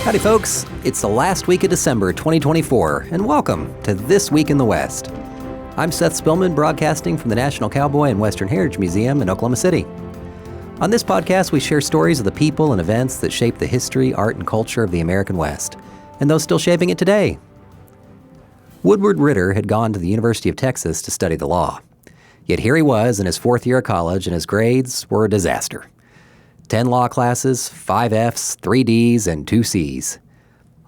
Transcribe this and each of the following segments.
Howdy folks, it's the last week of December 2024, and welcome to This Week in the West. I'm Seth Spillman, broadcasting from the National Cowboy and Western Heritage Museum in Oklahoma City. On this podcast, we share stories of the people and events that shape the history, art, and culture of the American West, and those still shaping it today. Woodward Ritter had gone to the University of Texas to study the law. Yet here he was in his fourth year of college, and his grades were a disaster. 10 law classes, 5 Fs, 3 Ds, and 2 Cs.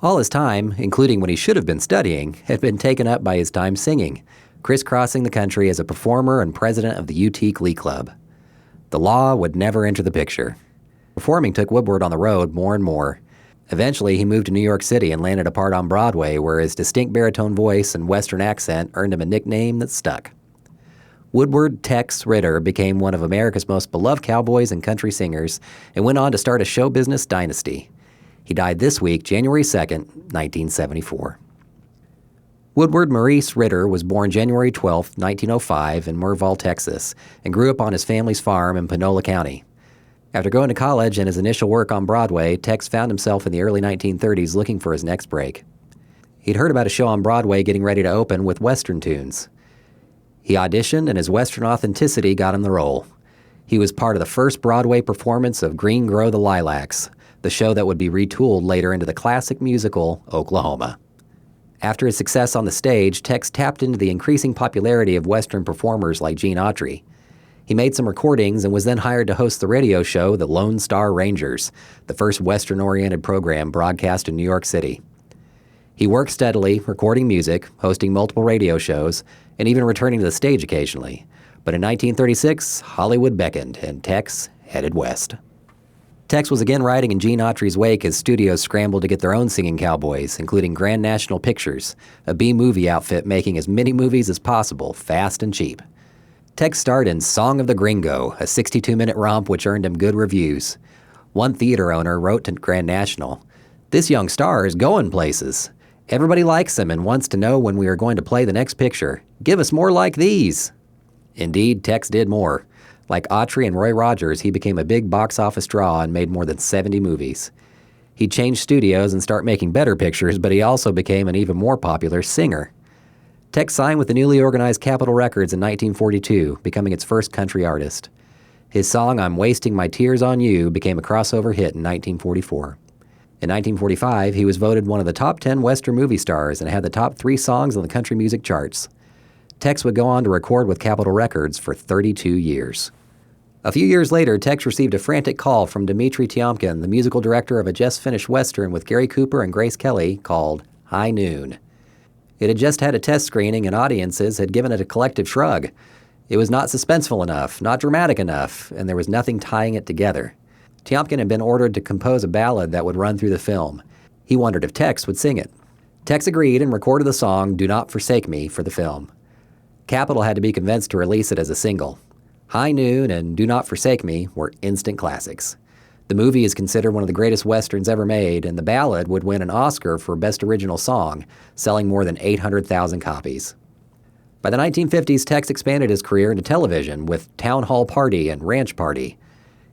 All his time, including when he should have been studying, had been taken up by his time singing, crisscrossing the country as a performer and president of the UT Glee Club. The law would never enter the picture. Performing took Woodward on the road more and more. Eventually, he moved to New York City and landed a part on Broadway where his distinct baritone voice and Western accent earned him a nickname that stuck. Woodward Tex Ritter became one of America's most beloved cowboys and country singers and went on to start a show business dynasty. He died this week, January 2nd, 1974. Woodward Maurice Ritter was born January 12, 1905 in Merval, Texas, and grew up on his family's farm in Panola County. After going to college and his initial work on Broadway, Tex found himself in the early 1930s looking for his next break. He'd heard about a show on Broadway getting ready to open with Western tunes. He auditioned, and his Western authenticity got him the role. He was part of the first Broadway performance of Green Grow the Lilacs, the show that would be retooled later into the classic musical Oklahoma. After his success on the stage, Tex tapped into the increasing popularity of Western performers like Gene Autry. He made some recordings and was then hired to host the radio show The Lone Star Rangers, the first Western-oriented program broadcast in New York City. He worked steadily, recording music, hosting multiple radio shows, and even returning to the stage occasionally. But in 1936, Hollywood beckoned, and Tex headed west. Tex was again riding in Gene Autry's wake as studios scrambled to get their own singing cowboys, including Grand National Pictures, a B-movie outfit making as many movies as possible, fast and cheap. Tex starred in Song of the Gringo, a 62-minute romp which earned him good reviews. One theater owner wrote to Grand National, "This young star is going places. Everybody likes him and wants to know when we are going to play the next picture. Give us more like these." Indeed, Tex did more. Like Autry and Roy Rogers, he became a big box office draw and made more than 70 movies. He changed studios and started making better pictures, but he also became an even more popular singer. Tex signed with the newly organized Capitol Records in 1942, becoming its first country artist. His song, "I'm Wasting My Tears on You," became a crossover hit in 1944. In 1945, he was voted one of the top 10 Western movie stars and had the top 3 songs on the country music charts. Tex would go on to record with Capitol Records for 32 years. A few years later, Tex received a frantic call from Dmitri Tiomkin, the musical director of a just-finished Western with Gary Cooper and Grace Kelly called High Noon. It had just had a test screening, and audiences had given it a collective shrug. It was not suspenseful enough, not dramatic enough, and there was nothing tying it together. Tiomkin had been ordered to compose a ballad that would run through the film. He wondered if Tex would sing it. Tex agreed and recorded the song "Do Not Forsake Me" for the film. Capitol had to be convinced to release it as a single. High Noon and Do Not Forsake Me were instant classics. The movie is considered one of the greatest Westerns ever made, and the ballad would win an Oscar for Best Original Song, selling more than 800,000 copies. By the 1950s, Tex expanded his career into television with Town Hall Party and Ranch Party.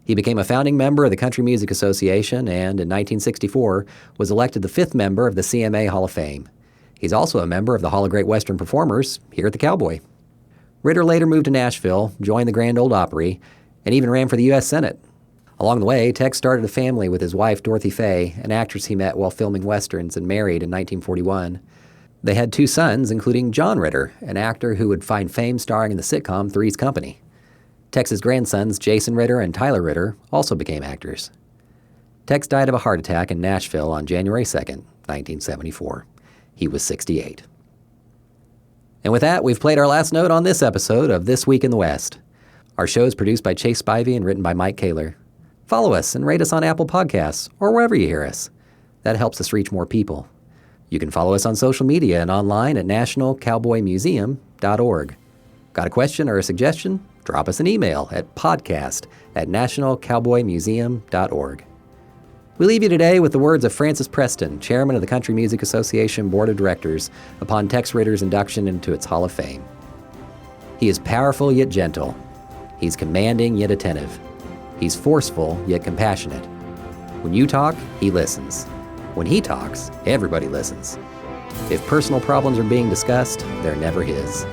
He became a founding member of the Country Music Association and, in 1964, was elected the 5th member of the CMA Hall of Fame. He's also a member of the Hall of Great Western Performers here at the Cowboy. Ritter later moved to Nashville, joined the Grand Ole Opry, and even ran for the U.S. Senate. Along the way, Tex started a family with his wife, Dorothy Fay, an actress he met while filming Westerns and married in 1941. They had 2 sons, including John Ritter, an actor who would find fame starring in the sitcom Three's Company. Tex's grandsons, Jason Ritter and Tyler Ritter, also became actors. Tex died of a heart attack in Nashville on January 2nd, 1974. He was 68. And with that, we've played our last note on this episode of This Week in the West. Our show is produced by Chase Spivey and written by Mike Kaler. Follow us and rate us on Apple Podcasts or wherever you hear us. That helps us reach more people. You can follow us on social media and online at nationalcowboymuseum.org. Got a question or a suggestion? Drop us an email at podcast@nationalcowboymuseum.org. We leave you today with the words of Francis Preston, chairman of the Country Music Association Board of Directors, upon Tex Ritter's induction into its Hall of Fame. "He is powerful yet gentle. He's commanding yet attentive. He's forceful yet compassionate. When you talk, he listens. When he talks, everybody listens. If personal problems are being discussed, they're never his.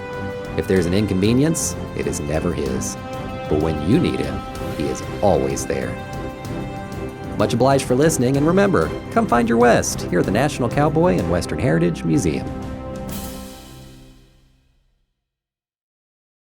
If there's an inconvenience, it is never his. But when you need him, he is always there. Much obliged for listening, and remember, come find your West here at the National Cowboy and Western Heritage Museum.